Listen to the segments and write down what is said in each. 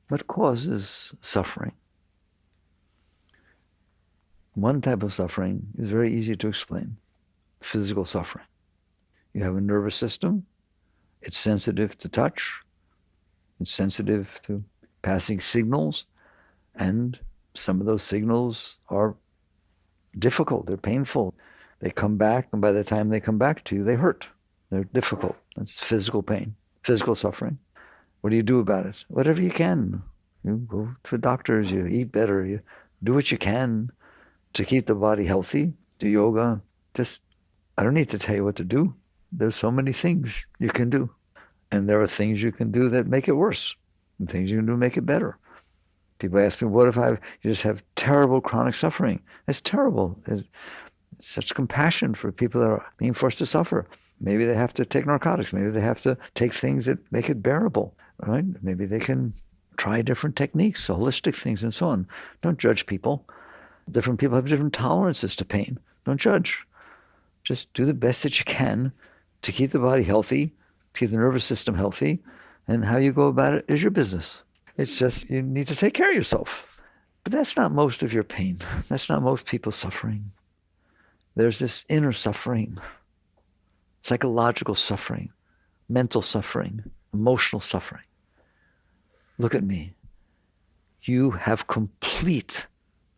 What causes suffering? One type of suffering is very easy to explain. Physical suffering. You have a nervous system. It's sensitive to touch. It's sensitive to passing signals. And some of those signals are difficult. They're painful. They come back, and by the time they come back to you, they hurt. They're difficult. That's physical pain, physical suffering. What do you do about it? Whatever you can. You go to doctors, you eat better, you do what you can to keep the body healthy, do yoga. I don't need to tell you what to do. There's so many things you can do. And there are things you can do that make it worse, and things you can do to make it better. People ask me, what if you just have terrible chronic suffering? It's terrible. It's such compassion for people that are being forced to suffer. Maybe they have to take narcotics. Maybe they have to take things that make it bearable, right? Maybe they can try different techniques, holistic things, and so on. Don't judge people. Different people have different tolerances to pain. Don't judge. Just do the best that you can to keep the body healthy, keep the nervous system healthy, and how you go about it is your business. It's just you need to take care of yourself. But that's not most of your pain. That's not most people's suffering. There's this inner suffering, psychological suffering, mental suffering, emotional suffering. Look at me. You have complete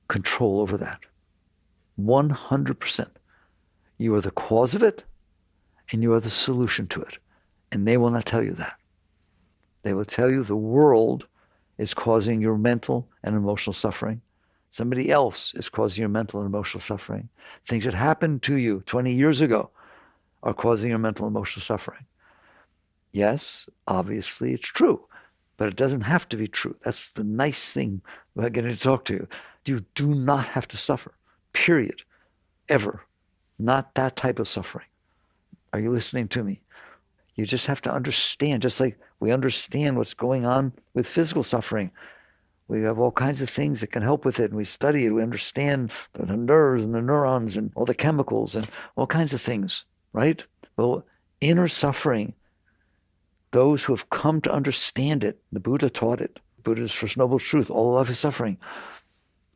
control over that. 100%. You are the cause of it, and you are the solution to it. And they will not tell you that. They will tell you the world is causing your mental and emotional suffering. Somebody else is causing your mental and emotional suffering. Things that happened to you 20 years ago are causing your mental and emotional suffering. Yes, obviously it's true, but it doesn't have to be true. That's the nice thing about getting to talk to you. You do not have to suffer, period, ever. Not that type of suffering. Are you listening to me? You just have to understand, just like we understand what's going on with physical suffering. We have all kinds of things that can help with it, and we study it. We understand the nerves and the neurons and all the chemicals and all kinds of things, right? Well, inner suffering, those who have come to understand it, the Buddha taught it. Buddha's First Noble Truth, all life is suffering.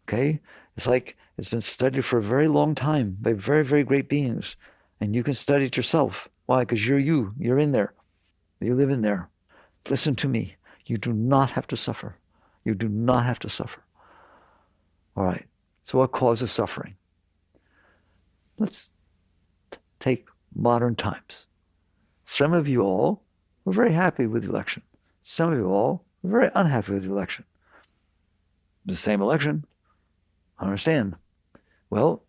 Okay? It's like it's been studied for a very long time by very, very great beings. And you can study it yourself. Why? Because you're you. You're in there. You live in there. Listen to me. You do not have to suffer. You do not have to suffer. All right. So what causes suffering? Let's take modern times. Some of you all were very happy with the election. Some of you all were very unhappy with the election. The same election. I understand. Well,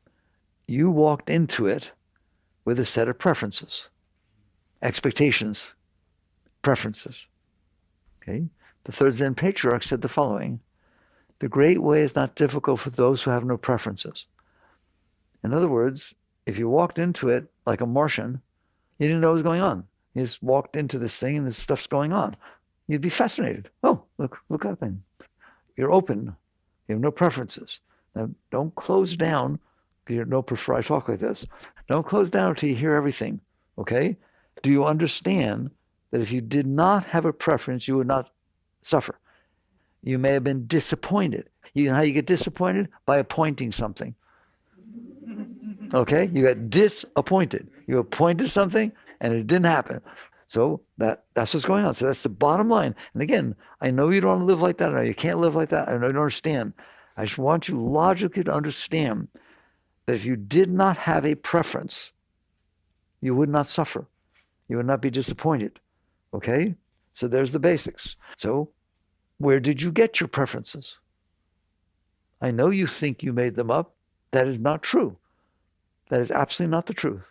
you walked into it with a set of preferences, expectations, preferences. Okay? The third Zen patriarch said the following: the great way is not difficult for those who have no preferences. In other words, if you walked into it like a Martian, you didn't know what was going on. You just walked into this thing and this stuff's going on. You'd be fascinated. Oh, look up, and you're open. You have no preferences. Now, don't close down. You don't prefer I talk like this. Don't close down until you hear everything, okay? Do you understand that if you did not have a preference, you would not suffer? You may have been disappointed. You know how you get disappointed? By appointing something. Okay? You got disappointed. You appointed something and it didn't happen. So that's what's going on. So that's the bottom line. And again, I know you don't want to live like that. I know you can't live like that. I know you don't understand. I just want you logically to understand that if you did not have a preference, you would not suffer. You would not be disappointed. Okay? So there's the basics. So where did you get your preferences? I know you think you made them up. That is not true. That is absolutely not the truth.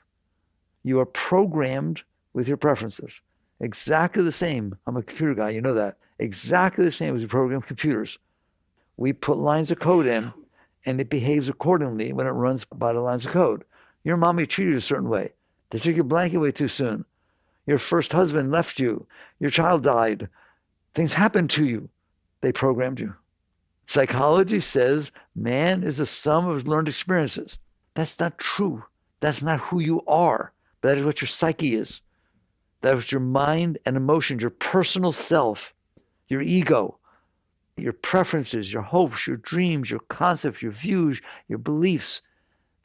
You are programmed with your preferences. Exactly the same. I'm a computer guy, you know that. Exactly the same as we program computers. We put lines of code in, and it behaves accordingly when it runs by the lines of code. Your mommy treated you a certain way. They took your blanket away too soon. Your first husband left you. Your child died. Things happened to you. They programmed you. Psychology says man is the sum of his learned experiences. That's not true. That's not who you are. But that is what your psyche is. That is your mind and emotions, your personal self, your ego. Your preferences, your hopes, your dreams, your concepts, your views, your beliefs,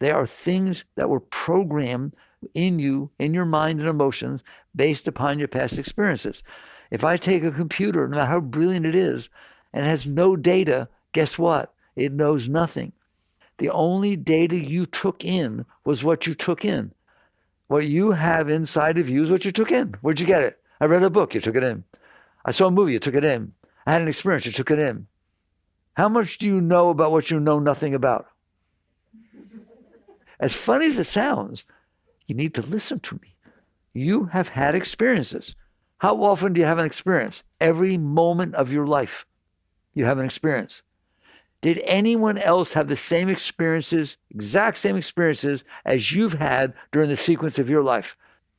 they are things that were programmed in you, in your mind and emotions, based upon your past experiences. If I take a computer, no matter how brilliant it is, and it has no data, guess what? It knows nothing. The only data you took in was what you took in. What you have inside of you is what you took in. Where'd you get it? I read a book, you took it in. I saw a movie, you took it in. I had an experience, you took it in. How much do you know about what you know nothing about? As funny as it sounds, you need to listen to me. You have had experiences. How often do you have an experience? Every moment of your life, you have an experience. Did anyone else have the same experiences, exact same experiences as you've had during the sequence of your life?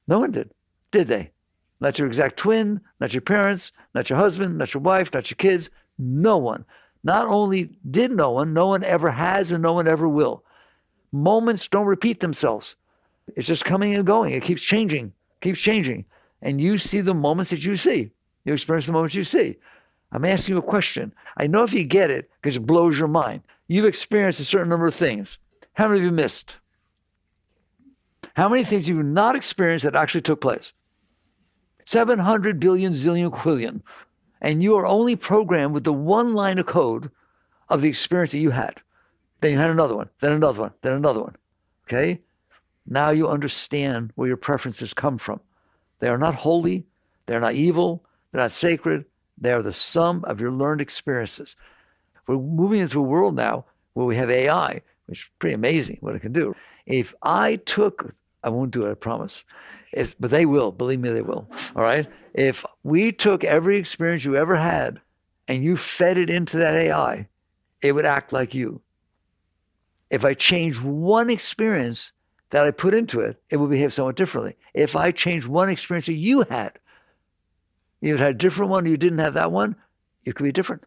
No one did they? Not your exact twin, not your parents, not your husband, not your wife, not your kids. No one. Not only did no one ever has and no one ever will. Moments don't repeat themselves. It's just coming and going. It keeps changing. And you see the moments that you see. You experience the moments you see. I'm asking you a question. I know if you get it, because it blows your mind. You've experienced a certain number of things. How many have you missed? How many things have you not experienced that actually took place? 700 billion, zillion, quillion. And you are only programmed with the one line of code of the experience that you had. Then you had another one, then another one, then another one. Okay? Now you understand where your preferences come from. They are not holy. They're not evil. They're not sacred. They are the sum of your learned experiences. We're moving into a world now where we have AI, which is pretty amazing what it can do. If I won't do it, I promise. But they will. Believe me, they will. All right? If we took every experience you ever had and you fed it into that AI, it would act like you. If I change one experience that I put into it, it will behave somewhat differently. If I change one experience that you had had a different one, or you didn't have that one, it could be different.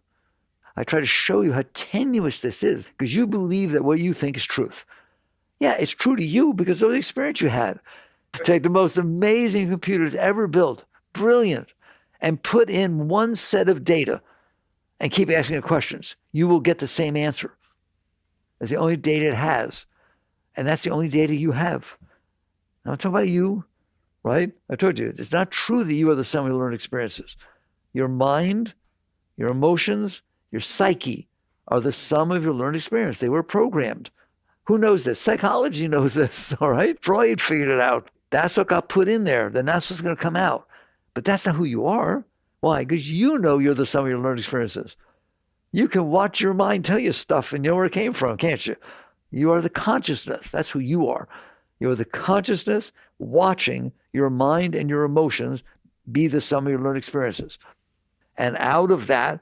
I try to show you how tenuous this is because you believe that what you think is truth. Yeah, it's true to you because of the experience you had. Take the most amazing computers ever built, brilliant, and put in one set of data and keep asking it questions. You will get the same answer. It's the only data it has. And that's the only data you have. Now, I'm talking about you, right? I told you, it's not true that you are the sum of your learned experiences. Your mind, your emotions, your psyche are the sum of your learned experience. They were programmed. Who knows this? Psychology knows this, all right? Freud figured it out. That's what got put in there. Then that's what's going to come out. But that's not who you are. Why? Because you know you're the sum of your learned experiences. You can watch your mind tell you stuff and you know where it came from, can't you? You are the consciousness. That's who you are. You are the consciousness watching your mind and your emotions be the sum of your learned experiences. And out of that,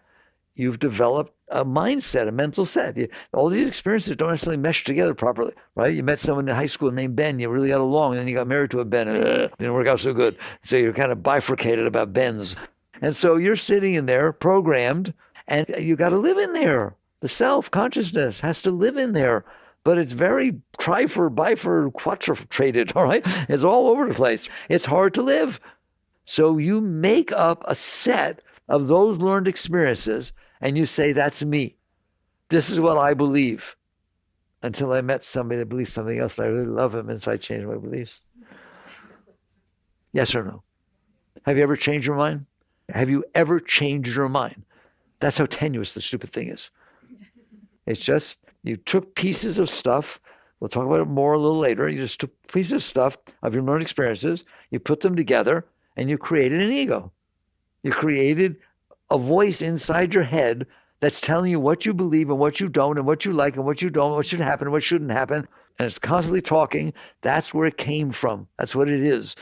you've developed a mindset, a mental set. All these experiences don't necessarily mesh together properly, right? You met someone in high school named Ben, you really got along, and then you got married to a Ben, and it didn't work out so good. So you're kind of bifurcated about Bens. And so you're sitting in there, programmed, and you got to live in there. The self-consciousness has to live in there. But it's very quadrilateral, all right? It's all over the place. It's hard to live. So you make up a set of those learned experiences and you say, that's me. This is what I believe. Until I met somebody that believes something else and I really love him, and so I changed my beliefs. Yes or no? Have you ever changed your mind? Have you ever changed your mind? That's how tenuous the stupid thing is. It's just, you took pieces of stuff. We'll talk about it more a little later. You just took pieces of stuff of your learned experiences. You put them together and you created an ego. You created a voice inside your head that's telling you what you believe and what you don't and what you like and what you don't, what should happen and what shouldn't happen. And it's constantly talking. That's where it came from. That's what it is.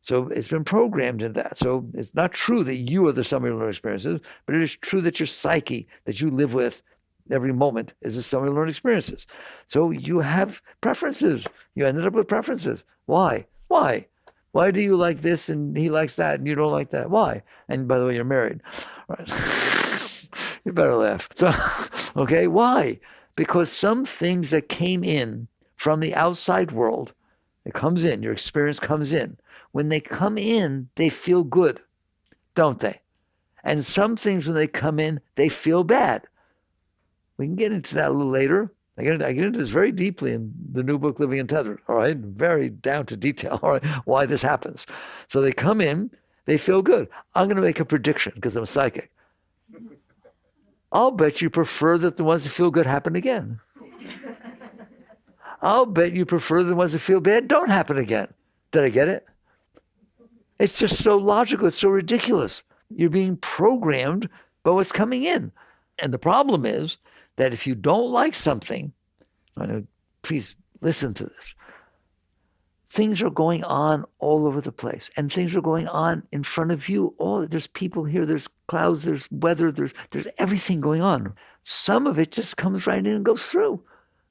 So it's been programmed in that. So it's not true that you are the sum of your learned experiences, but it is true that your psyche that you live with every moment is the sum of your learned experiences. So you have preferences. You ended up with preferences. Why? Why do you like this and he likes that and you don't like that? Why? And by the way, you're married. All right. You better laugh. So, okay, why? Because some things that came in from the outside world, it comes in, your experience comes in. When they come in, they feel good, don't they? And some things, when they come in, they feel bad. We can get into that a little later. I get into this very deeply in the new book, Living Untethered, all right? Very down to detail, all right, why this happens. So they come in, they feel good. I'm going to make a prediction because I'm psychic. I'll bet you prefer that the ones that feel good happen again. I'll bet you prefer the ones that feel bad don't happen again. Did I get it? It's just so logical. It's so ridiculous. You're being programmed by what's coming in. And the problem is that if you don't like something, please listen to this. Things are going on all over the place, and things are going on in front of you. There's people here, there's clouds, there's weather, there's everything going on. Some of it just comes right in and goes through.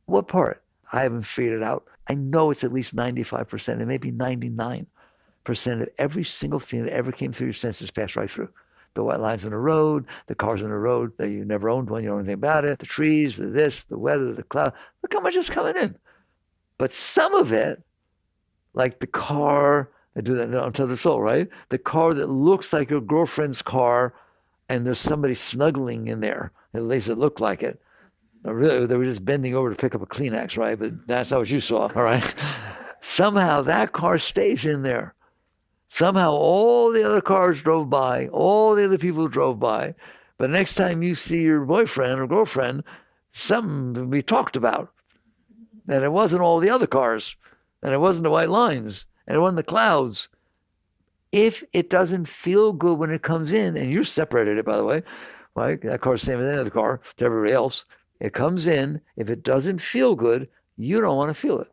What part? I haven't figured it out. I know it's at least 95%, and maybe 99% of every single thing that ever came through your senses passed right through. The white lines on the road, the cars on the road that you never owned one, you don't know anything about it, the trees, the this, the weather, the cloud. Look how much is coming in. But some of it, like the car, I do that onto the soul, right? The car that looks like your girlfriend's car and there's somebody snuggling in there. At least it looked like it. Really, they were just bending over to pick up a Kleenex, right? But that's not what you saw, all right? Somehow that car stays in there. Somehow all the other cars drove by, all the other people drove by. But next time you see your boyfriend or girlfriend, something will be talked about. And it wasn't all the other cars. And it wasn't the white lines. And it wasn't the clouds. If it doesn't feel good when it comes in, and you're separated it, by the way, right? That car's the same as any other car to everybody else. It comes in. If it doesn't feel good, you don't want to feel it.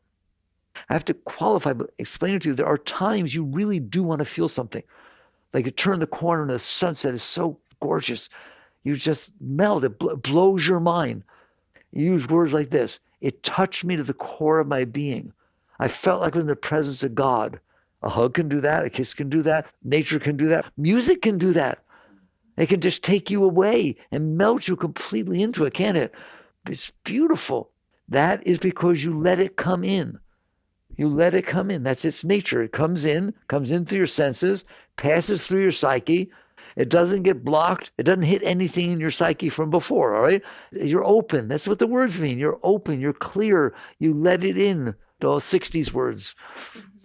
I have to qualify, but explain it to you. There are times you really do want to feel something. Like you turn the corner and the sunset is so gorgeous. You just melt. It blows your mind. You use words like this. It touched me to the core of my being. I felt like I was in the presence of God. A hug can do that. A kiss can do that. Nature can do that. Music can do that. It can just take you away and melt you completely into it, can't it? It's beautiful. That is because you let it come in. You let it come in. That's its nature. It comes in through your senses, passes through your psyche. It doesn't get blocked. It doesn't hit anything in your psyche from before, all right? You're open. That's what the words mean. You're open. You're clear. You let it in. Those 60s words,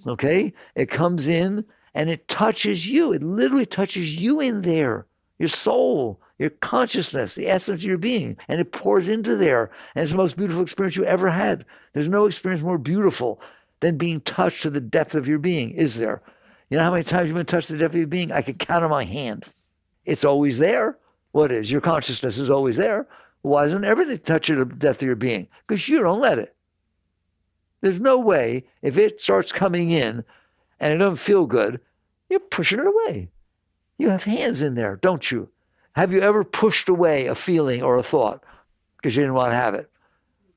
okay? It comes in and it touches you. It literally touches you in there, your soul, your consciousness, the essence of your being. And it pours into there. And it's the most beautiful experience you ever had. There's no experience more beautiful than being touched to the depth of your being, is there? You know how many times you've been touched to the depth of your being? I could count on my hand. It's always there. What is? Your consciousness is always there. Why doesn't everything touch you to the depth of your being? Because you don't let it. There's no way, if it starts coming in and it doesn't feel good, you're pushing it away. You have hands in there, don't you? Have you ever pushed away a feeling or a thought because you didn't want to have it?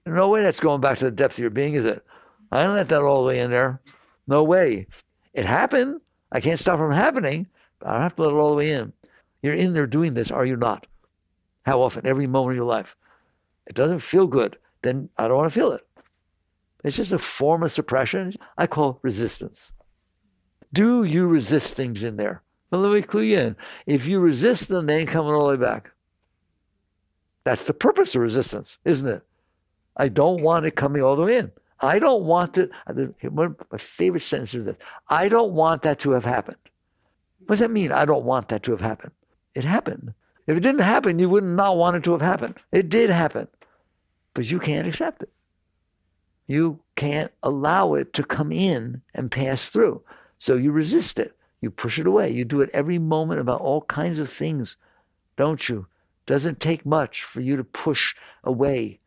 No way that's going back to the depth of your being, is it? I didn't let that all the way in there. No way. It happened. I can't stop it from happening, but I don't have to let it all the way in. You're in there doing this, are you not? How often? Every moment of your life. It doesn't feel good, then I don't want to feel it. It's just a form of suppression I call resistance. Do you resist things in there? Well, let me clue you in. If you resist them, they ain't coming all the way back. That's the purpose of resistance, isn't it? I don't want it coming all the way in. I don't want to, one of my favorite sentences is this, I don't want that to have happened. What does that mean, I don't want that to have happened? It happened. If it didn't happen, you would not want it to have happened. It did happen. But you can't accept it. You can't allow it to come in and pass through. So you resist it. You push it away. You do it every moment about all kinds of things, don't you? Doesn't take much for you to push away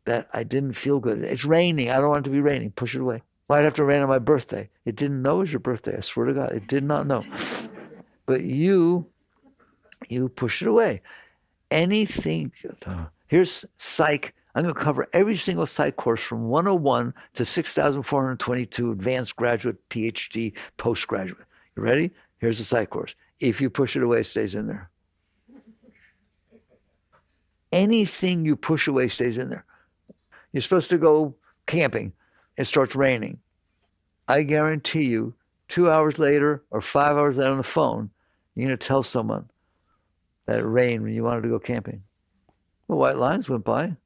that I didn't feel good. It's raining. I don't want it to be raining. Push it away. Why'd it have to rain on my birthday? It didn't know it was your birthday. I swear to God, it did not know. But you push it away. Anything, here's psych. I'm going to cover every single psych course from 101 to 6,422, advanced graduate, PhD, postgraduate. You ready? Here's the psych course. If you push it away, it stays in there. Anything you push away stays in there. You're supposed to go camping. It starts raining. I guarantee you, 2 hours later or 5 hours later on the phone, you're going to tell someone, That rain when you wanted to go camping. Well, white lines went by,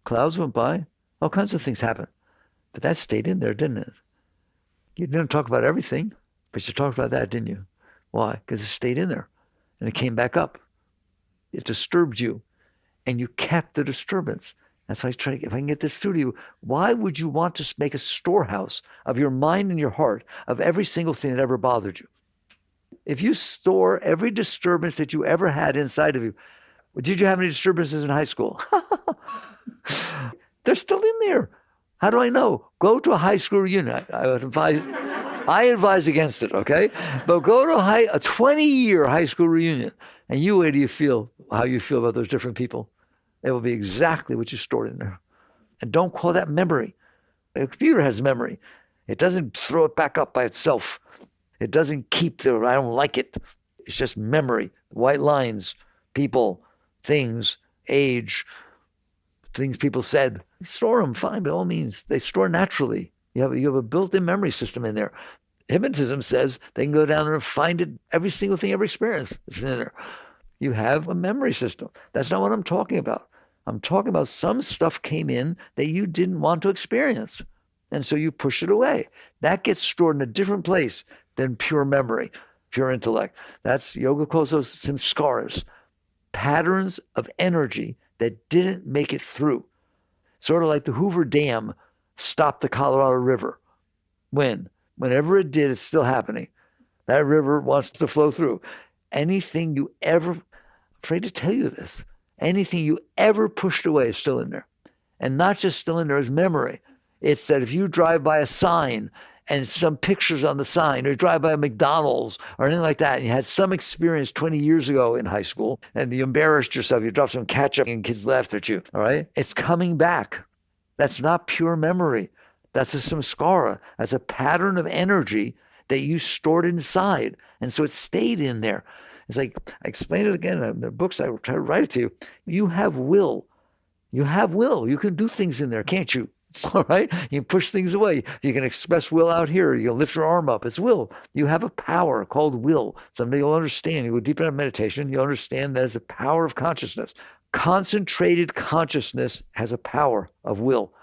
clouds went by, all kinds of things happened. But that stayed in there, didn't it? You didn't talk about everything, but you talked about that, didn't you? Why? Because it stayed in there and it came back up. It disturbed you and you kept the disturbance. That's why I try to, if I can get this through to you, why would you want to make a storehouse of your mind and your heart of every single thing that ever bothered you? If you store every disturbance that you ever had inside of you, did you have any disturbances in high school? They're still in there. How do I know? Go to a high school reunion. I advise against it, okay? But go to a 20-year high school reunion, and you wait till you feel how you feel about those different people. It will be exactly what you stored in there. And don't call that memory. A computer has memory. It doesn't throw it back up by itself. It doesn't keep the, I don't like it. It's just memory. White lines, people, things, age, things people said. Store them, fine, by all means. They store naturally. You have a built-in memory system in there. Hypnotism says they can go down there and find it, every single thing ever experienced is in there. You have a memory system. That's not what I'm talking about. I'm talking about some stuff came in that you didn't want to experience. And so you push it away. That gets stored in a different place than pure memory, pure intellect. That's yoga calls those samskaras, patterns of energy that didn't make it through. Sort of like the Hoover Dam stopped the Colorado River. Whenever it did, it's still happening. That river wants to flow through. Anything you ever, I'm afraid to tell you this, anything you ever pushed away is still in there. And not just still in there as memory. It's that if you drive by a sign and some pictures on the sign, or you drive by a McDonald's or anything like that, and you had some experience 20 years ago in high school, and you embarrassed yourself, you dropped some ketchup and kids laughed at you, all right? It's coming back. That's not pure memory. That's a samskara. That's a pattern of energy that you stored inside. And so it stayed in there. It's like, I explained it again in the books, I try to write it to you. You have will. You have will. You can do things in there, can't you? All right? You can push things away. You can express will out here. You can lift your arm up. It's will. You have a power called will. Someday you'll understand. You go deep into meditation, you'll understand that it's a power of consciousness. Concentrated consciousness has a power of will.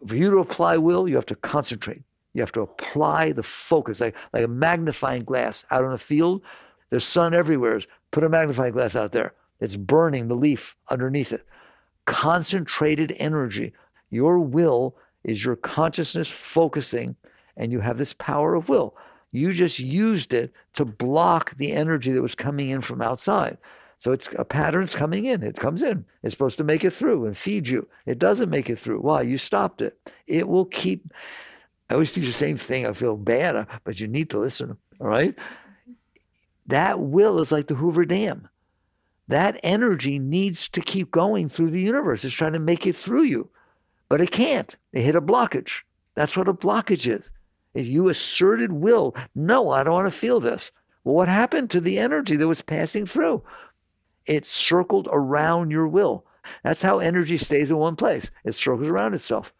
For you to apply will, you have to concentrate. You have to apply the focus, like a magnifying glass out on a field. There's sun everywhere. Put a magnifying glass out there. It's burning the leaf underneath it. Concentrated energy. Your will is your consciousness focusing, and you have this power of will. You just used it to block the energy that was coming in from outside. So it's a pattern's coming in. It comes in. It's supposed to make it through and feed you. It doesn't make it through. Why? You stopped it. It will keep. I always teach the same thing. I feel bad, but you need to listen. All right? That will is like the Hoover Dam. That energy needs to keep going through the universe. It's trying to make it through you. But it can't. It hit a blockage. That's what a blockage is. If you asserted will, no, I don't want to feel this. Well, what happened to the energy that was passing through? It circled around your will. That's how energy stays in one place. It circles around itself.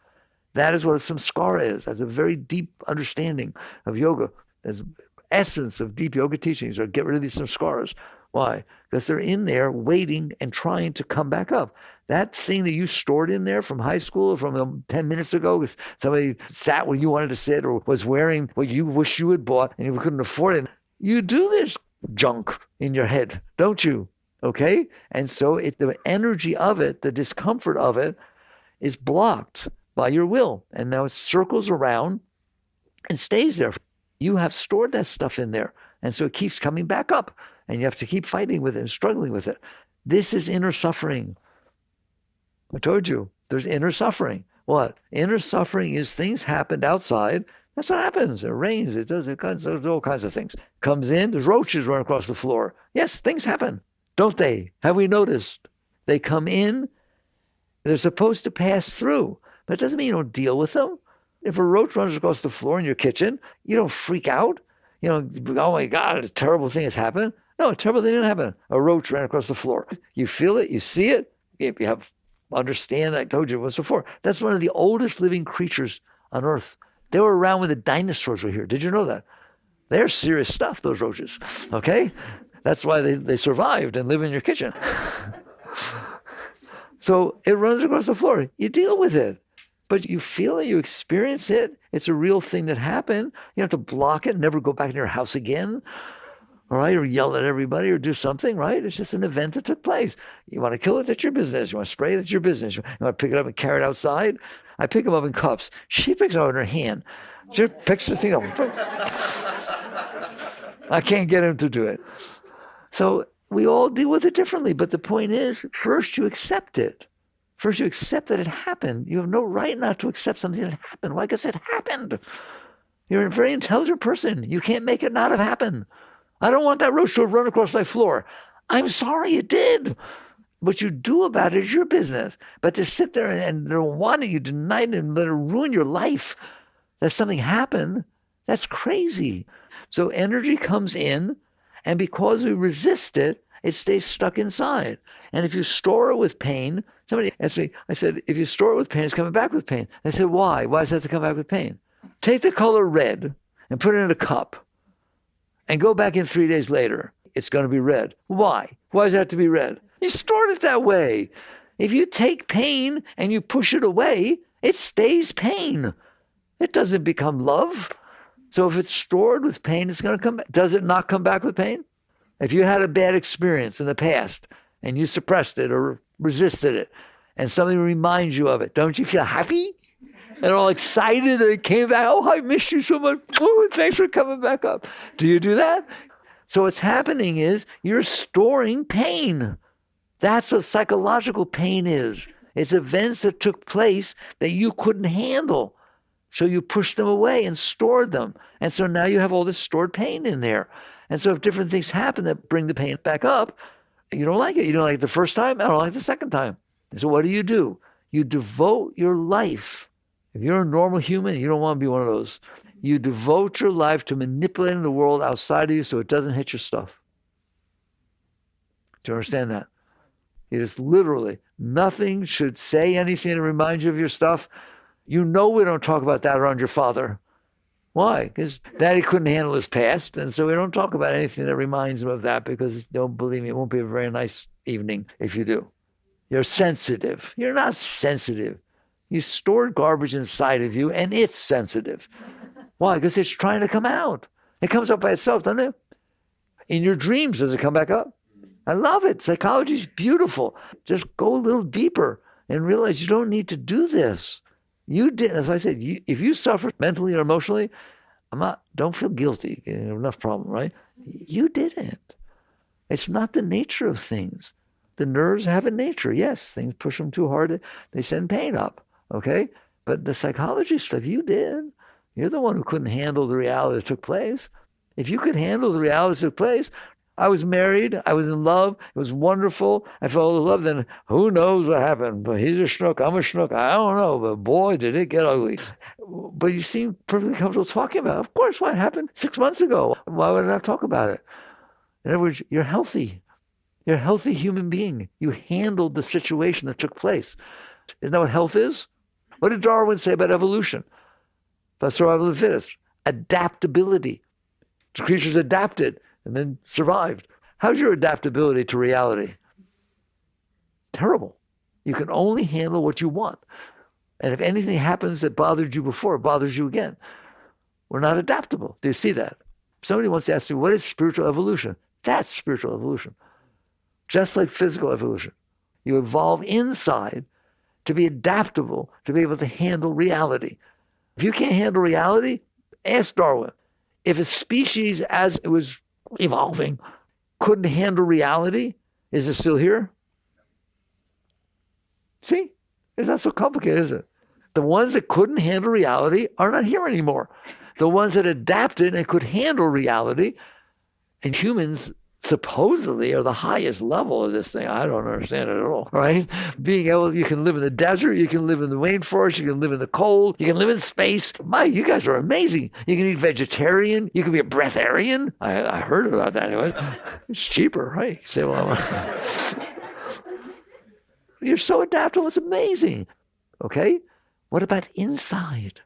That is what a samskara is. That's a very deep understanding of yoga. There's essence of deep yoga teachings are get rid of these samskaras. Why? Because they're in there waiting and trying to come back up. That thing that you stored in there from high school or from 10 minutes ago because somebody sat where you wanted to sit or was wearing what you wish you had bought and you couldn't afford it. You do this junk in your head, don't you? Okay? And so the energy of it, the discomfort of it is blocked by your will. And now it circles around and stays there. You have stored that stuff in there. And so it keeps coming back up. And you have to keep fighting with it and struggling with it. This is inner suffering. I told you, there's inner suffering. What? Inner suffering is things happened outside. That's what happens. It rains. It does all kinds of things. Comes in, there's roaches run across the floor. Yes, things happen, don't they? Have we noticed? They come in. They're supposed to pass through. But it doesn't mean you don't deal with them. If a roach runs across the floor in your kitchen, you don't freak out. You know, oh my God, a terrible thing has happened. No, a terrible thing didn't happen. A roach ran across the floor. You feel it, you see it, you have understand. I told you once before. That's one of the oldest living creatures on Earth. They were around when the dinosaurs were here. Did you know that? They're serious stuff, those roaches. Okay? That's why they survived and live in your kitchen. So it runs across the floor. You deal with it. But you feel it, you experience it. It's a real thing that happened. You have to block it, never go back in your house again. All right, or yell at everybody or do something, right? It's just an event that took place. You want to kill it, that's your business. You want to spray it, that's your business. You want to pick it up and carry it outside? I pick them up in cups. She picks it up in her hand. She picks the thing up. I can't get him to do it. So we all deal with it differently. But the point is, first you accept it. First you accept that it happened. You have no right not to accept something that happened. Why? Because it happened. You're a very intelligent person. You can't make it not have happened. I don't want that roach to have run across my floor. I'm sorry it did. What you do about it is your business. But to sit there and don't want it, you deny it and let it ruin your life, that something happened, that's crazy. So energy comes in, and because we resist it, it stays stuck inside. And if you store it with pain, somebody asked me, I said, if you store it with pain, it's coming back with pain. I said, why? Why does it have to come back with pain? Take the color red and put it in a cup and go back in 3 days later. It's going to be red. Why? Why does it have to be red? You stored it that way. If you take pain and you push it away, it stays pain. It doesn't become love. So if it's stored with pain, it's going to come back. Does it not come back with pain? If you had a bad experience in the past and you suppressed it or resisted it and something reminds you of it, don't you feel happy and all excited that it came back? Oh, I missed you so much. Oh, thanks for coming back up. Do you do that? So what's happening is you're storing pain. That's what psychological pain is. It's events that took place that you couldn't handle. So you pushed them away and stored them. And so now you have all this stored pain in there. And so if different things happen that bring the pain back up, you don't like it. You don't like it the first time. I don't like it the second time. And so what do? You devote your life. If you're a normal human, you don't want to be one of those. You devote your life to manipulating the world outside of you so it doesn't hit your stuff. Do you understand that? You just literally, nothing should say anything to remind you of your stuff. You know we don't talk about that around your father. Why? Because Daddy couldn't handle his past, and so we don't talk about anything that reminds him of that because, don't believe me, it won't be a very nice evening if you do. You're sensitive. You're not sensitive. You stored garbage inside of you, and it's sensitive. Why? Because it's trying to come out. It comes up by itself, doesn't it? In your dreams, does it come back up? I love it. Psychology is beautiful. Just go a little deeper and realize you don't need to do this. You did, as I said, if you suffer mentally or emotionally, don't feel guilty. You have enough problem, right? You didn't. It's not the nature of things. The nerves have a nature. Yes, things push them too hard, they send pain up, okay? But the psychology stuff, you did. You're the one who couldn't handle the reality that took place. If you could handle the reality that took place, I was married, I was in love, it was wonderful, I fell in love, then who knows what happened? But he's a schnook, I'm a schnook, I don't know, but boy, did it get ugly. But you seem perfectly comfortable talking about it. Of course, what happened 6 months ago? Why would I not talk about it? In other words, you're healthy. You're a healthy human being. You handled the situation that took place. Isn't that what health is? What did Darwin say about evolution? About survival of the fittest? Adaptability. The creatures adapted and then survived. How's your adaptability to reality? Terrible. You can only handle what you want. And if anything happens that bothered you before, it bothers you again. We're not adaptable. Do you see that? Somebody wants to ask me, what is spiritual evolution? That's spiritual evolution. Just like physical evolution. You evolve inside to be adaptable, to be able to handle reality. If you can't handle reality, ask Darwin. If a species, as it was evolving, couldn't handle reality, is it still here? See? It's not so complicated, is it? The ones that couldn't handle reality are not here anymore. The ones that adapted and could handle reality, and humans supposedly are the highest level of this thing. I don't understand it at all, right? Being able, you can live in the desert, you can live in the rainforest, you can live in the cold, you can live in space. My, you guys are amazing. You can eat vegetarian, you can be a breatharian. I heard about that anyway. It's cheaper, right? You say, well, you're so adaptable, it's amazing. Okay? What about inside?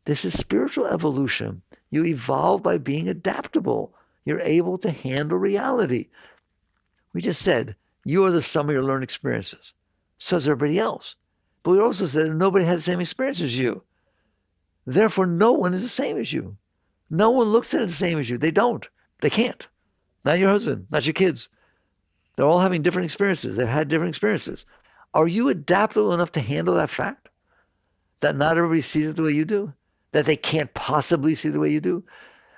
This is spiritual evolution. You evolve by being adaptable. you're able to handle reality. We just said, you are the sum of your learned experiences. So is everybody else. But we also said that nobody has the same experience as you. Therefore, no one is the same as you. No one looks at it the same as you. They don't. They can't. Not your husband, not your kids. They're all having different experiences. They've had different experiences. Are you adaptable enough to handle that fact? That not everybody sees it the way you do? That they can't possibly see the way you do?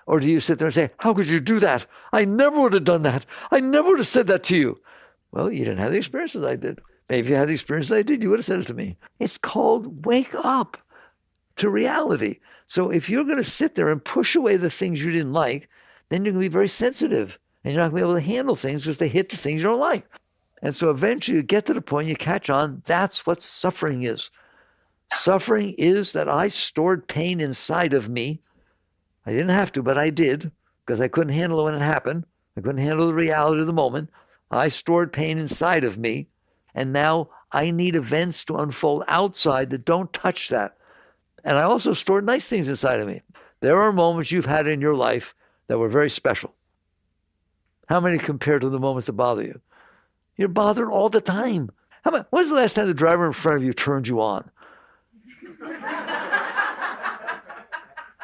Or do you sit there and say, how could you do that? I never would have done that. I never would have said that to you. Well, you didn't have the experiences I did. Maybe if you had the experiences I did, you would have said it to me. It's called wake up to reality. So if you're going to sit there and push away the things you didn't like, then you're going to be very sensitive. And you're not going to be able to handle things because they hit the things you don't like. And so eventually you get to the point you catch on, that's what suffering is. Suffering is that I stored pain inside of me. I didn't have to, but I did, because I couldn't handle it when it happened. I couldn't handle the reality of the moment. I stored pain inside of me, and now I need events to unfold outside that don't touch that. And I also stored nice things inside of me. There are moments you've had in your life that were very special. How many compared to the moments that bother you? You're bothered all the time. When's the last time the driver in front of you turned you on?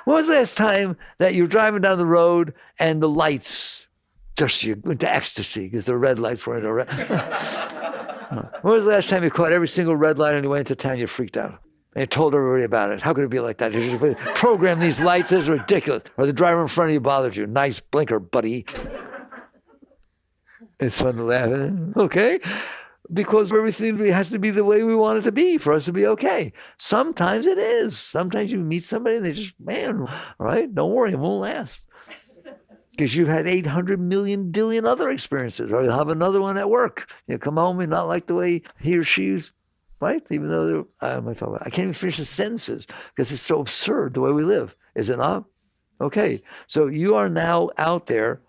When was the last time that you're driving down the road and the lights just you went to ecstasy because the red lights weren't red? When was the last time you caught every single red light on your way into town, you freaked out? And you told everybody about it. How could it be like that? You just program these lights, it's ridiculous. Or the driver in front of you bothered you. Nice blinker, buddy. It's fun to laugh at it. Okay? Because everything has to be the way we want it to be for us to be okay. Sometimes it is. Sometimes you meet somebody and they just, man, all right, don't worry, it won't last. Because you've had 800 million billion other experiences. Or you'll have another one at work. You come home and not like the way he or she's, right? Even though I can't even finish the sentences because it's so absurd the way we live. Is it not? Okay. So you are now out there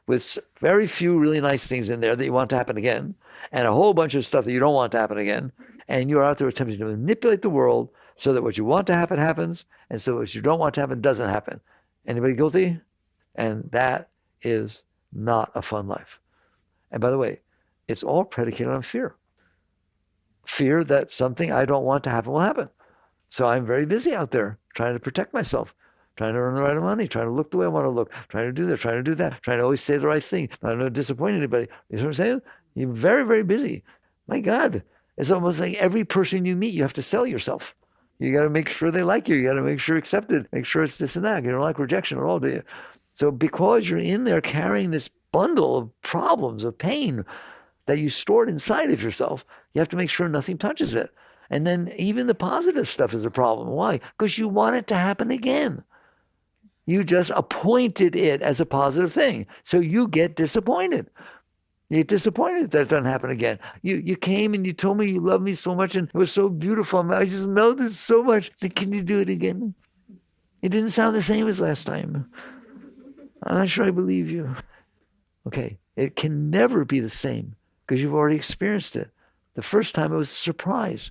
with very few really nice things in there that you want to happen again, and a whole bunch of stuff that you don't want to happen again, and you're out there attempting to manipulate the world so that what you want to happen happens, and so what you don't want to happen doesn't happen. Anybody guilty? And that is not a fun life. And by the way, it's all predicated on fear. Fear that something I don't want to happen will happen. So I'm very busy out there trying to protect myself, trying to earn the right amount of money, trying to look the way I want to look, trying to do this, trying to do that, trying to always say the right thing, not to disappoint anybody. You know what I'm saying? You're very, very busy. My God, it's almost like every person you meet, you have to sell yourself. You got to make sure they like you. You got to make sure accepted, make sure it's this and that. You don't like rejection at all, do you? So because you're in there carrying this bundle of problems, of pain that you stored inside of yourself, you have to make sure nothing touches it. And then even the positive stuff is a problem. Why? Because you want it to happen again. You just appointed it as a positive thing. So you get disappointed. You get disappointed that it doesn't happen again. You came and you told me you loved me so much and it was so beautiful. I just melted so much. Can you do it again? It didn't sound the same as last time. I'm not sure I believe you. Okay, it can never be the same because you've already experienced it. The first time it was a surprise.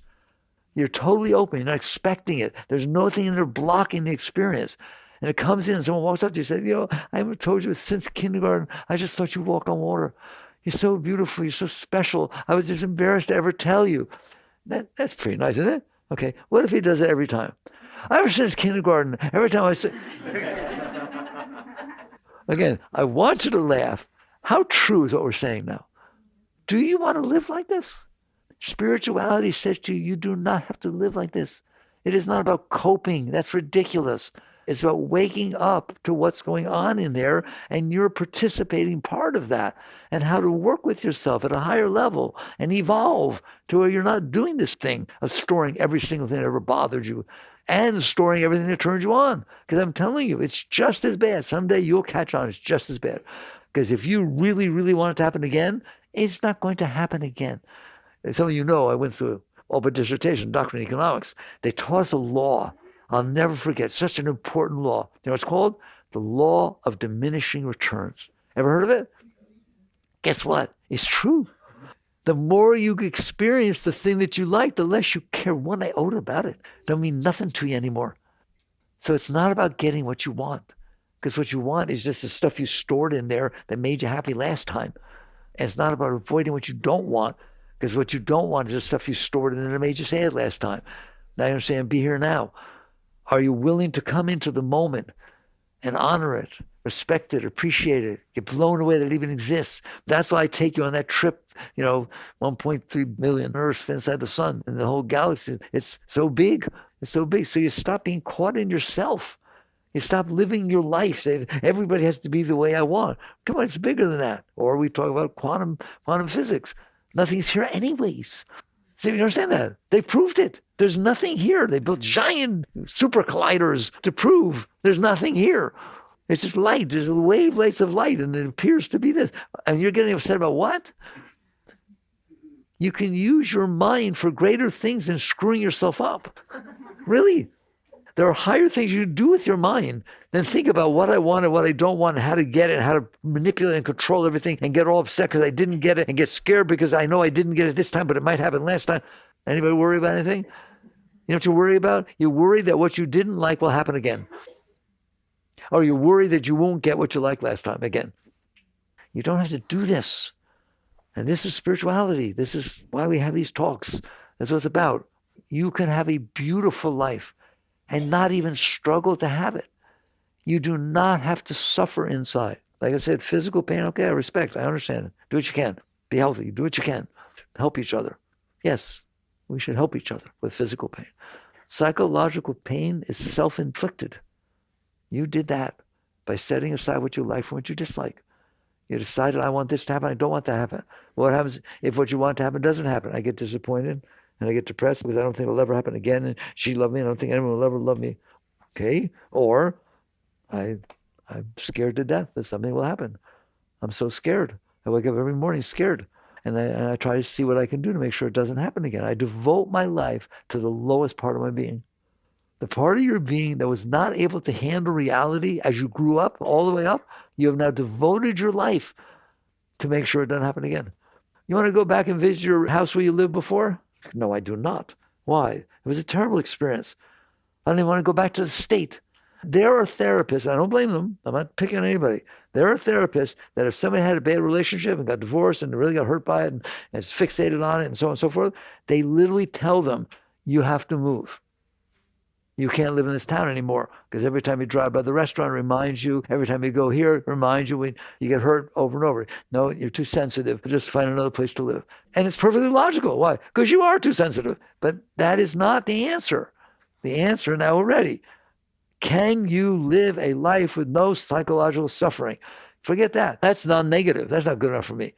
You're totally open. You're not expecting it. There's nothing in there blocking the experience. And it comes in and someone walks up to you and says, I haven't told you since kindergarten. I just thought you walk on water. You're so beautiful. You're so special. I was just embarrassed to ever tell you. That's pretty nice, isn't it? Okay, what if he does it every time? Ever since kindergarten, every time I say... Again, I want you to laugh. How true is what we're saying now? Do you want to live like this? Spirituality says to you, you do not have to live like this. It is not about coping. That's ridiculous. It's about waking up to what's going on in there, and you're participating part of that, and how to work with yourself at a higher level and evolve to where you're not doing this thing of storing every single thing that ever bothered you and storing everything that turns you on. Because I'm telling you, it's just as bad. Someday you'll catch on. It's just as bad. Because if you really, really want it to happen again, it's not going to happen again. As some of you know, I went through an open dissertation, doctrine of economics. They taught us a law. I'll never forget. Such an important law. You know what it's called? The law of diminishing returns. Ever heard of it? Guess what? It's true. The more you experience the thing that you like, the less you care one iota about it. It don't mean nothing to you anymore. So it's not about getting what you want. Because what you want is just the stuff you stored in there that made you happy last time. And it's not about avoiding what you don't want, because what you don't want is the stuff you stored in there that made you sad last time. Now you understand, be here now. Are you willing to come into the moment and honor it, respect it, appreciate it, get blown away that it even exists? That's why I take you on that trip, 1.3 million Earths inside the sun and the whole galaxy. It's so big. It's so big. So you stop being caught in yourself. You stop living your life saying, everybody has to be the way I want. Come on, it's bigger than that. Or we talk about quantum physics. Nothing's here anyways. See, you understand that? They proved it. There's nothing here. They built giant super colliders to prove there's nothing here. It's just light. There's wavelengths of light, and it appears to be this. And you're getting upset about what? You can use your mind for greater things than screwing yourself up. Really. There are higher things you can do with your mind than think about what I want and what I don't want and how to get it and how to manipulate and control everything and get all upset because I didn't get it and get scared because I know I didn't get it this time, but it might happen last time. Anybody worry about anything? You know what you worry about? You worry that what you didn't like will happen again. Or you worry that you won't get what you liked last time again. You don't have to do this. And this is spirituality. This is why we have these talks. That's what it's about. You can have a beautiful life and not even struggle to have it. You do not have to suffer inside. Like I said, physical pain, okay, I respect, I understand it. Do what you can. Be healthy, do what you can. Help each other. Yes, we should help each other with physical pain. Psychological pain is self-inflicted. You did that by setting aside what you like from what you dislike. You decided, I want this to happen, I don't want that to happen. What happens if what you want to happen doesn't happen? I get disappointed. And I get depressed because I don't think it'll ever happen again. And she loved me. And I don't think anyone will ever love me. Okay? Or I'm scared to death that something will happen. I'm so scared. I wake up every morning scared. And I try to see what I can do to make sure it doesn't happen again. I devote my life to the lowest part of my being. The part of your being that was not able to handle reality as you grew up, all the way up, you have now devoted your life to make sure it doesn't happen again. You want to go back and visit your house where you lived before? No, I do not. Why? It was a terrible experience. I don't even want to go back to the state. There are therapists, and I don't blame them. I'm not picking on anybody. There are therapists that if somebody had a bad relationship and got divorced and really got hurt by it and is fixated on it and so on and so forth, they literally tell them, you have to move. You can't live in this town anymore because every time you drive by the restaurant, it reminds you. Every time you go here, it reminds you when you get hurt over and over. No, you're too sensitive. Just find another place to live. And it's perfectly logical. Why? Because you are too sensitive. But that is not the answer. The answer now we're ready. Can you live a life with no psychological suffering? Forget that. That's non-negative. That's not good enough for me.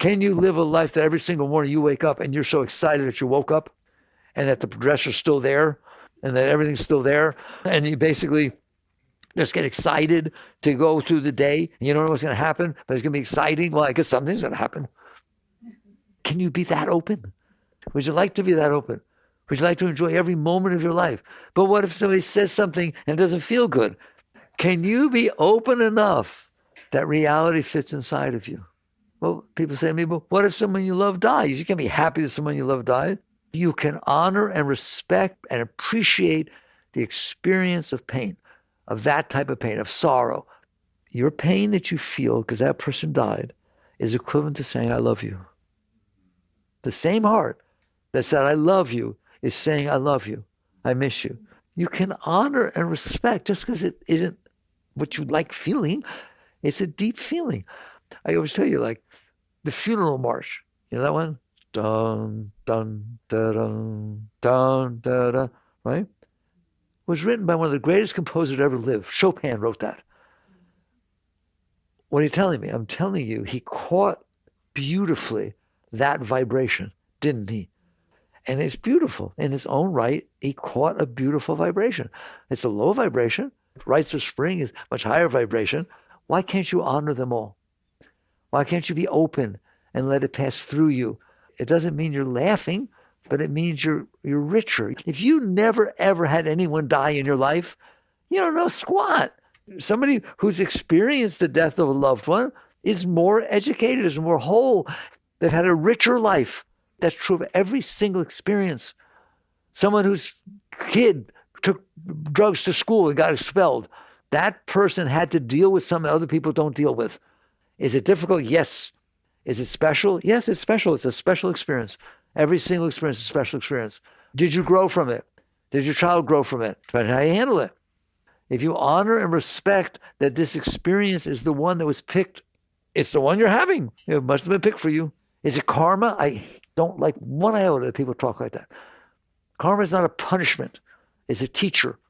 Can you live a life that every single morning you wake up and you're so excited that you woke up and that the dresser's still there? And that everything's still there, and you basically just get excited to go through the day. And you don't know what's going to happen, but it's going to be exciting. Well, I guess something's going to happen. Can you be that open? Would you like to be that open? Would you like to enjoy every moment of your life? But what if somebody says something and it doesn't feel good? Can you be open enough that reality fits inside of you? Well, people say to me, well, what if someone you love dies? You can't be happy that someone you love died. You can honor and respect and appreciate the experience of pain, of that type of pain, of sorrow. Your pain that you feel because that person died is equivalent to saying, I love you. The same heart that said, I love you, is saying, I love you. I miss you. You can honor and respect just because it isn't what you like feeling. It's a deep feeling. I always tell you, like the funeral march, you know that one? Dun, dun, da, dun, dun, da, da, right? Was written by one of the greatest composers ever lived. Chopin wrote that. What are you telling me? I'm telling you, he caught beautifully that vibration, didn't he? And it's beautiful. In its own right, he caught a beautiful vibration. It's a low vibration. Rites of Spring is much higher vibration. Why can't you honor them all? Why can't you be open and let it pass through you? It doesn't mean you're laughing, but it means you're richer. If you never, ever had anyone die in your life, you don't know squat. Somebody who's experienced the death of a loved one is more educated, is more whole. They've had a richer life. That's true of every single experience. Someone whose kid took drugs to school and got expelled, That person had to deal with something other people don't deal with. Is it difficult? Yes. Is it special? Yes, it's special. It's a special experience. Every single experience is a special experience. Did you grow from it? Did your child grow from it? Depending on how you handle it. If you honor and respect that this experience is the one that was picked, it's the one you're having. It must have been picked for you. Is it karma? I don't like one iota that people talk like that. Karma is not a punishment. It's a teacher.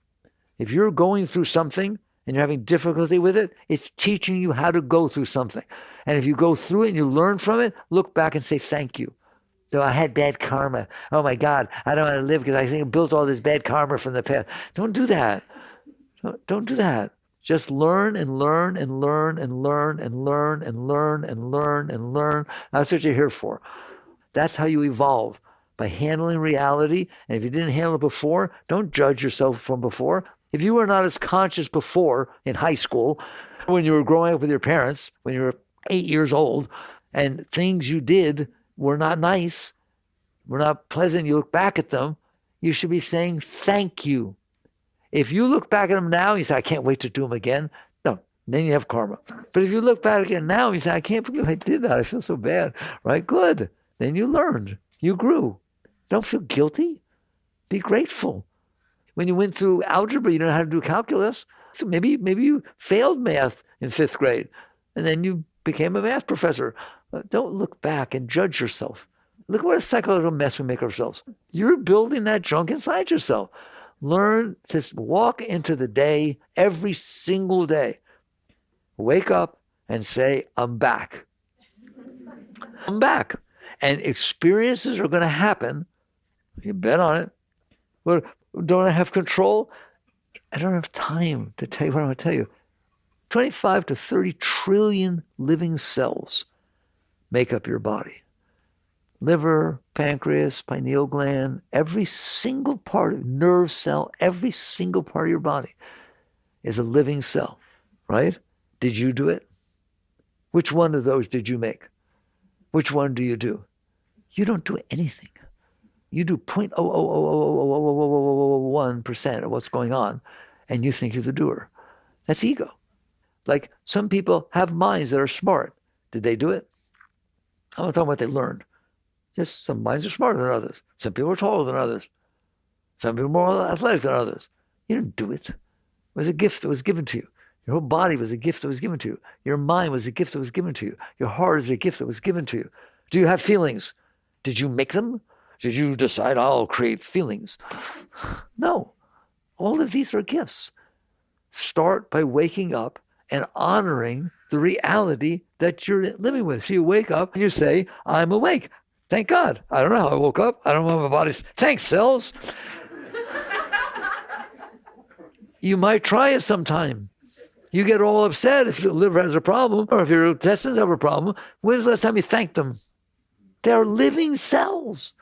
If you're going through something and you're having difficulty with it, it's teaching you how to go through something. And if you go through it and you learn from it, look back and say thank you. So I had bad karma. Oh my God, I don't want to live because I think I built all this bad karma from the past. Don't do that. Don't do that. Just learn and learn and learn and learn and learn and learn and learn and learn. That's what you're here for. That's how you evolve, by handling reality. And if you didn't handle it before, don't judge yourself from before. If you were not as conscious before in high school, when you were growing up with your parents, when you were 8 years old, and things you did were not nice, were not pleasant, you look back at them, you should be saying thank you. If you look back at them now and you say, I can't wait to do them again, no, then you have karma. But if you look back again now and you say, I can't believe I did that, I feel so bad, right? Good. Then you learned. You grew. Don't feel guilty. Be grateful. When you went through algebra, you didn't know how to do calculus. So maybe you failed math in 5th grade, and then you became a math professor. Don't look back and judge yourself. Look what a psychological mess we make ourselves. You're building that junk inside yourself. Learn to walk into the day every single day. Wake up and say, I'm back. I'm back. And experiences are going to happen. You bet on it. But don't I have control? I don't have time to tell you what I'm going to tell you. 25 to 30 trillion living cells make up your body. Liver, pancreas, pineal gland, every single part of nerve cell, every single part of your body is a living cell, right? Did you do it? Which one of those did you make? Which one do you do? You don't do anything. You do 0.00001% of what's going on, and you think you're the doer. That's ego. Like some people have minds that are smart. Did they do it? I'm not talking about what they learned. Just some minds are smarter than others. Some people are taller than others. Some people are more athletic than others. You didn't do it. It was a gift that was given to you. Your whole body was a gift that was given to you. Your mind was a gift that was given to you. Your heart is a gift that was given to you. Do you have feelings? Did you make them? Did you decide, I'll create feelings? No. All of these are gifts. Start by waking up and honoring the reality that you're living with. So you wake up and you say, I'm awake. Thank God. I don't know how I woke up. I don't know how my body's. Thanks, cells. You might try it sometime. You get all upset if your liver has a problem or if your intestines have a problem. When was the last time you thanked them? They're living cells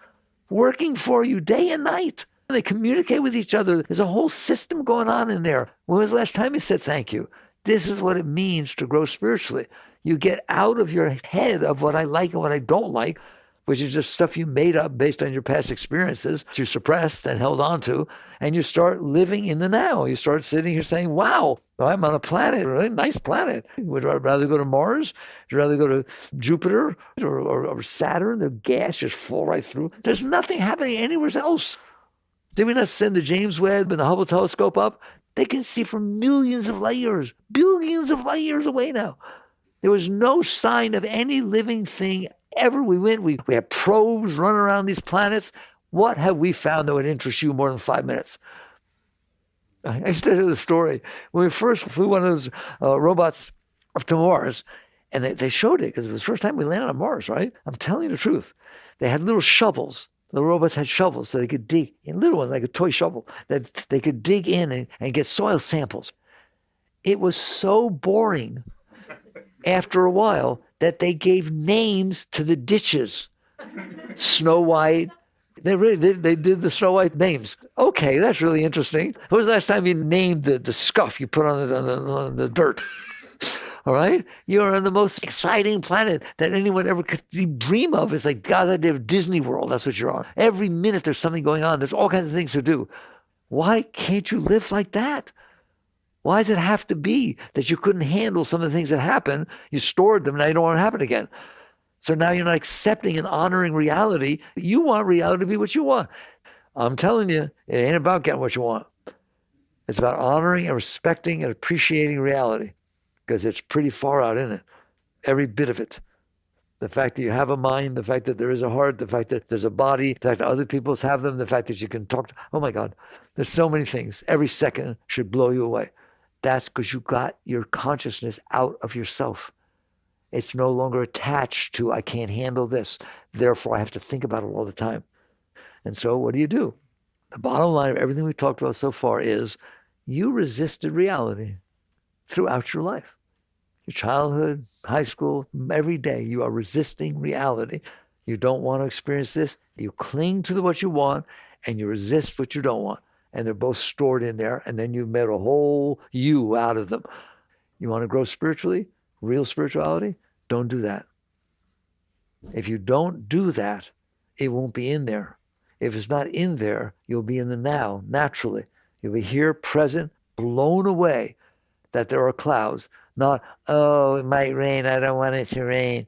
working for you day and night. They communicate with each other. There's a whole system going on in there. When was the last time you said thank you? This is what it means to grow spiritually. You get out of your head of what I like and what I don't like, which is just stuff you made up based on your past experiences, you suppressed and held on to, and you start living in the now. You start sitting here saying, wow, I'm on a planet, a really nice planet. Would I rather go to Mars? Would you rather go to Jupiter or Saturn? The gas just flow right through. There's nothing happening anywhere else. Did we not send the James Webb and the Hubble telescope up? They can see from millions of light years, billions of light years away now. There was no sign of any living thing ever. We had probes running around these planets. What have we found that would interest you more than 5 minutes? I used to hear the story. When we first flew one of those robots up to Mars, and they showed it because it was the first time we landed on Mars, right? I'm telling you the truth. They had little shovels. The robots had shovels so they could dig, in little ones like a toy shovel, that they could dig in and get soil samples. It was so boring after a while that they gave names to the ditches. Snow White. They did the Snow White names. Okay, that's really interesting. When was the last time you named the scuff you put on the dirt? All right? You're on the most exciting planet that anyone ever could dream of. It's like God's idea of Disney World. That's what you're on. Every minute there's something going on. There's all kinds of things to do. Why can't you live like that? Why does it have to be that you couldn't handle some of the things that happen? You stored them, now you don't want it to happen again. So now you're not accepting and honoring reality. You want reality to be what you want. I'm telling you, it ain't about getting what you want. It's about honoring and respecting and appreciating reality, because it's pretty far out, isn't it? Every bit of it. The fact that you have a mind, the fact that there is a heart, the fact that there's a body, the fact that other people have them, the fact that you can talk to, oh my God, there's so many things. Every second should blow you away. That's because you got your consciousness out of yourself. It's no longer attached to, I can't handle this, therefore I have to think about it all the time. And so what do? The bottom line of everything we've talked about so far is you resisted reality throughout your life. Your childhood, high school, every day you are resisting reality. You don't want to experience this. You cling to what you want and you resist what you don't want. And they're both stored in there, and then you've made a whole you out of them. You want to grow spiritually, real spirituality? Don't do that. If you don't do that, it won't be in there. If it's not in there, you'll be in the now, naturally. You'll be here, present, blown away that there are clouds. Not, oh, it might rain, I don't want it to rain.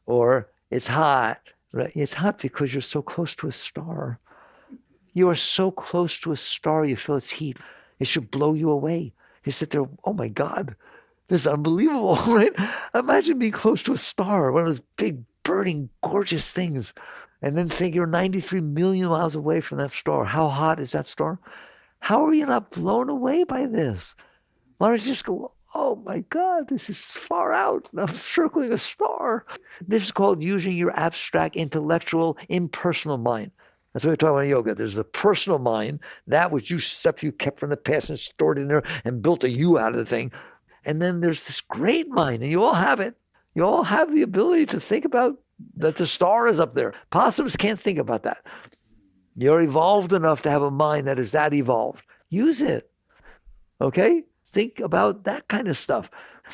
Or, it's hot. Right? It's hot because you're so close to a star. You are so close to a star, you feel its heat. It should blow you away. You sit there, oh my God, this is unbelievable, right? Imagine being close to a star, one of those big, burning, gorgeous things. And then think you're 93 million miles away from that star. How hot is that star? How are you not blown away by this? Why don't you just go, oh my God, this is far out. I'm circling a star. This is called using your abstract, intellectual, impersonal mind. That's what we talk about in yoga. There's the personal mind, that which stuff you kept from the past and stored in there and built a you out of the thing. And then there's this great mind, and you all have it. You all have the ability to think about that the star is up there. Possums can't think about that. You're evolved enough to have a mind that is that evolved. Use it. Okay? Think about that kind of stuff.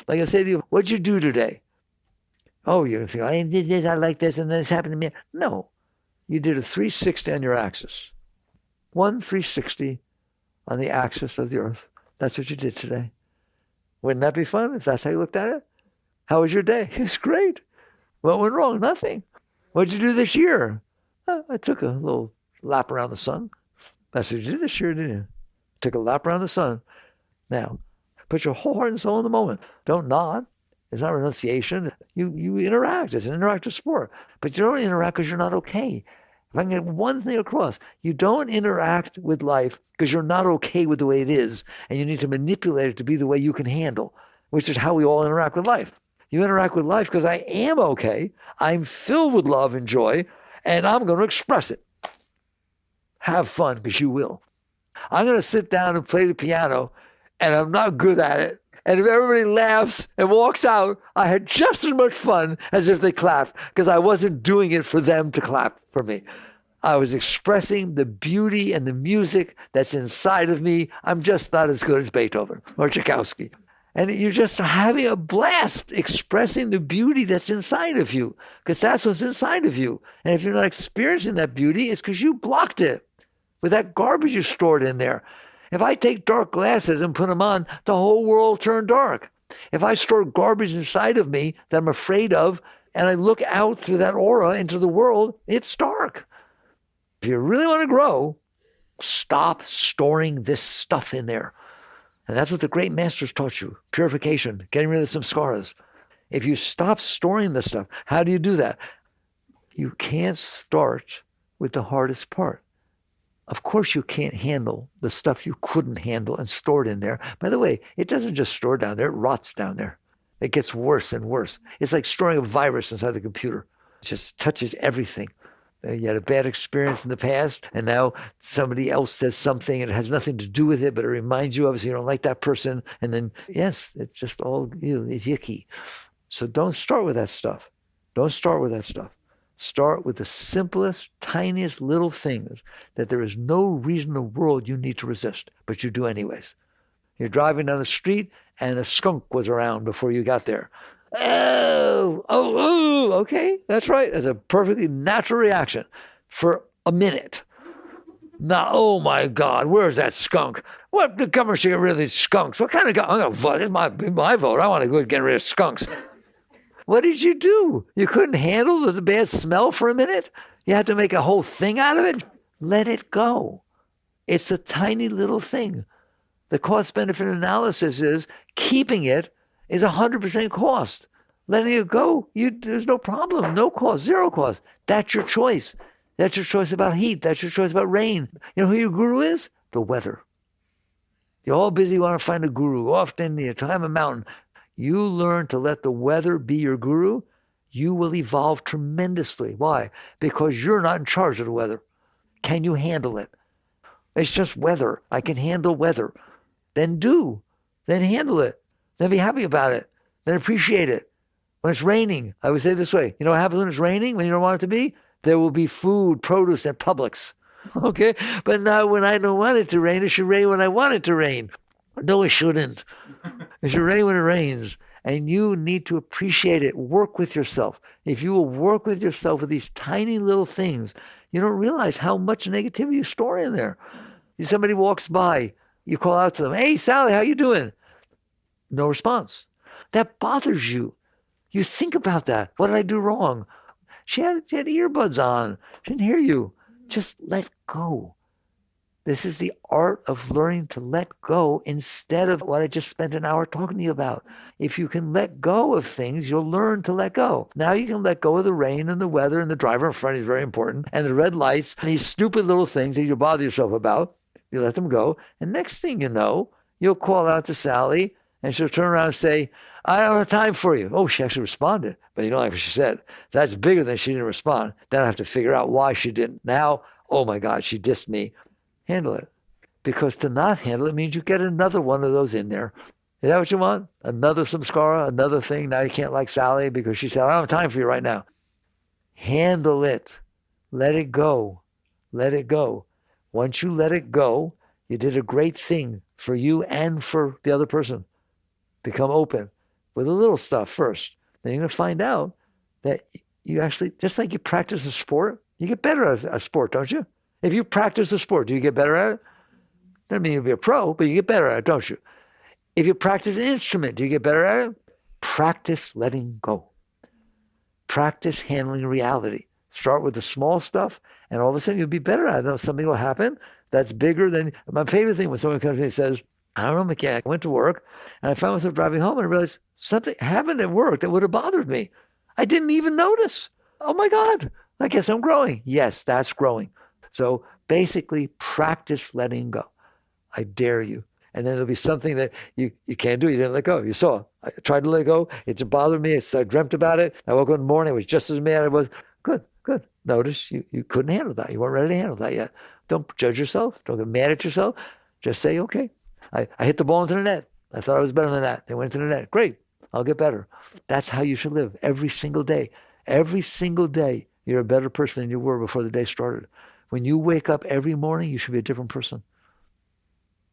Like I say to you, what'd you do today? Oh, you're going to think, I did this, I like this, and then this happened to me. No. You did a 360 on your axis. 360 on the axis of the earth. That's what you did today. Wouldn't that be fun if that's how you looked at it? How was your day? It's great. What went wrong? Nothing. What'd you do this year? I took a little lap around the sun. That's what you did this year, didn't you? Took a lap around the sun. Now, put your whole heart and soul in the moment. Don't nod. It's not renunciation. You interact. It's an interactive sport. But you don't interact because you're not okay. If I can get one thing across, you don't interact with life because you're not okay with the way it is, and you need to manipulate it to be the way you can handle, which is how we all interact with life. You interact with life because I am okay, I'm filled with love and joy, and I'm going to express it. Have fun, because you will. I'm going to sit down and play the piano, and I'm not good at it. And if everybody laughs and walks out, I had just as much fun as if they clapped, because I wasn't doing it for them to clap for me. I was expressing the beauty and the music that's inside of me. I'm just not as good as Beethoven or Tchaikovsky. And you're just having a blast expressing the beauty that's inside of you, because that's what's inside of you. And if you're not experiencing that beauty, it's because you blocked it with that garbage you stored in there. If I take dark glasses and put them on, the whole world turned dark. If I store garbage inside of me that I'm afraid of, and I look out through that aura into the world, it's dark. If you really want to grow, stop storing this stuff in there. And that's what the great masters taught you. Purification, getting rid of some scars. If you stop storing this stuff, how do you do that? You can't start with the hardest part. Of course you can't handle the stuff you couldn't handle and stored in there. By the way, it doesn't just store down there, it rots down there. It gets worse and worse. It's like storing a virus inside the computer. It just touches everything. You had a bad experience in the past, and now somebody else says something and it has nothing to do with it, but it reminds you of it, so you don't like that person. And then, yes, it's just all, it's yucky. So don't start with that stuff. Don't start with that stuff. Start with the simplest, tiniest little things that there is no reason in the world you need to resist, but you do anyways. You're driving down the street and a skunk was around before you got there. Oh, okay, that's right. That's a perfectly natural reaction for a minute. Now, oh my God, where's that skunk? What, the government should get rid of these skunks. What kind of I'm going to vote. It's my vote. I want to go get rid of skunks. What did you do? You couldn't handle the bad smell for a minute? You had to make a whole thing out of it? Let it go. It's a tiny little thing. The cost-benefit analysis is keeping it is 100% cost. Letting it go, there's no problem, no cost, zero cost. That's your choice. That's your choice about heat. That's your choice about rain. You know who your guru is? The weather. You're all busy wanting to find a guru off in India, climb a mountain. You learn to let the weather be your guru, you will evolve tremendously. Why? Because you're not in charge of the weather. Can you handle it? It's just weather. I can handle weather. Then do. Then handle it. Then be happy about it. Then appreciate it. When it's raining, I would say this way. You know what happens when it's raining, when you don't want it to be? There will be food, produce at Publix. Okay? But now when I don't want it to rain, it should rain when I want it to rain. No, it shouldn't. It should rain when it rains. And you need to appreciate it. Work with yourself. If you will work with yourself with these tiny little things, you don't realize how much negativity you store in there. Somebody walks by, you call out to them, "Hey, Sally, how you doing?" No response. That bothers you. You think about that. What did I do wrong? She had earbuds on. She didn't hear you. Just let go. This is the art of learning to let go instead of what I just spent an hour talking to you about. If you can let go of things, you'll learn to let go. Now you can let go of the rain and the weather and the driver in front is very important and the red lights and these stupid little things that you bother yourself about. You let them go. And next thing you know, you'll call out to Sally and she'll turn around and say, "I don't have time for you." Oh, she actually responded, but you don't like what she said. That's bigger than she didn't respond. Then I have to figure out why she didn't. Now, oh my God, she dissed me. Handle it. Because to not handle it means you get another one of those in there. Is that what you want? Another samskara, another thing. Now you can't like Sally because she said, "I don't have time for you right now." Handle it. Let it go. Let it go. Once you let it go, you did a great thing for you and for the other person. Become open with the little stuff first. Then you're going to find out that you actually, just like you practice a sport, you get better at a sport, don't you? If you practice a sport, do you get better at it? Doesn't mean you'll be a pro, but you get better at it, don't you? If you practice an instrument, do you get better at it? Practice letting go. Practice handling reality. Start with the small stuff, and all of a sudden you'll be better at it. Something will happen that's bigger than... My favorite thing when someone comes to me and says, "I don't know, mechanic, I went to work, and I found myself driving home, and I realized something happened at work that would have bothered me. I didn't even notice. Oh my God, I guess I'm growing." Yes, that's growing. So basically, practice letting go. I dare you. And then there'll be something that you can't do. You didn't let go. You saw. I tried to let go. It bothered me. I dreamt about it. I woke up in the morning. I was just as mad as I was. Good. Notice you couldn't handle that. You weren't ready to handle that yet. Don't judge yourself. Don't get mad at yourself. Just say, "Okay, I hit the ball into the net. I thought I was better than that. They went into the net. Great. I'll get better." That's how you should live every single day. Every single day, you're a better person than you were before the day started. When you wake up every morning, you should be a different person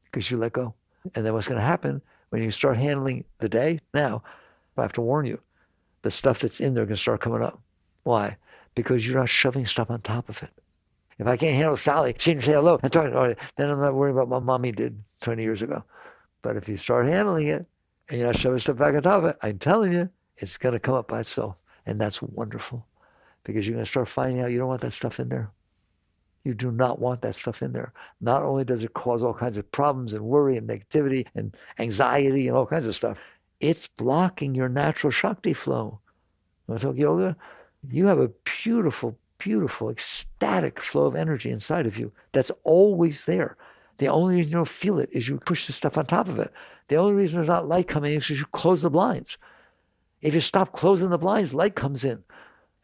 because you let go. And then what's going to happen when you start handling the day? Now, I have to warn you, the stuff that's in there is going to start coming up. Why? Because you're not shoving stuff on top of it. If I can't handle Sally, she didn't say hello, and talking, then I'm not worrying about what mommy did 20 years ago. But if you start handling it and you're not shoving stuff back on top of it, I'm telling you, it's going to come up by itself. And that's wonderful because you're going to start finding out you don't want that stuff in there. You do not want that stuff in there. Not only does it cause all kinds of problems and worry and negativity and anxiety and all kinds of stuff, it's blocking your natural Shakti flow. You want to talk yoga? You have a beautiful, beautiful, ecstatic flow of energy inside of you that's always there. The only reason you don't feel it is you push the stuff on top of it. The only reason there's not light coming in is because you close the blinds. If you stop closing the blinds, light comes in.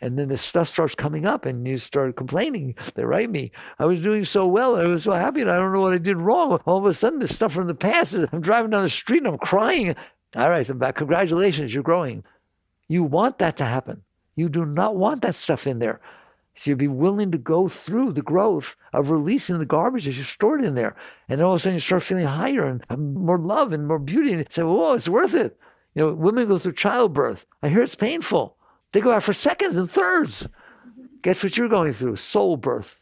And then this stuff starts coming up and you start complaining. They write me, "I was doing so well. I was so happy and I don't know what I did wrong. All of a sudden, this stuff from the past, I'm driving down the street and I'm crying." All right, I'm back. Congratulations, you're growing. You want that to happen. You do not want that stuff in there. So you'd be willing to go through the growth of releasing the garbage that you stored in there. And then all of a sudden you start feeling higher and more love and more beauty. And you say, "Whoa, it's worth it." You know, women go through childbirth. I hear it's painful. They go out for seconds and thirds. Guess what you're going through? Soul birth.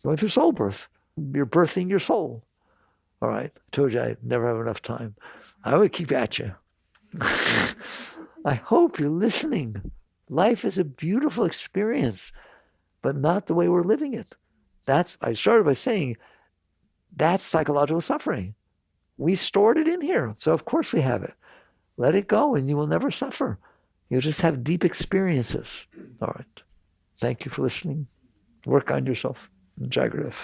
Going through soul birth. You're birthing your soul. All right. I told you I'd never have enough time. I would keep at you. I hope you're listening. Life is a beautiful experience, but not the way we're living it. I started by saying, that's psychological suffering. We stored it in here, so of course we have it. Let it go and you will never suffer. You'll just have deep experiences. All right. Thank you for listening. Work on yourself. Jagrif.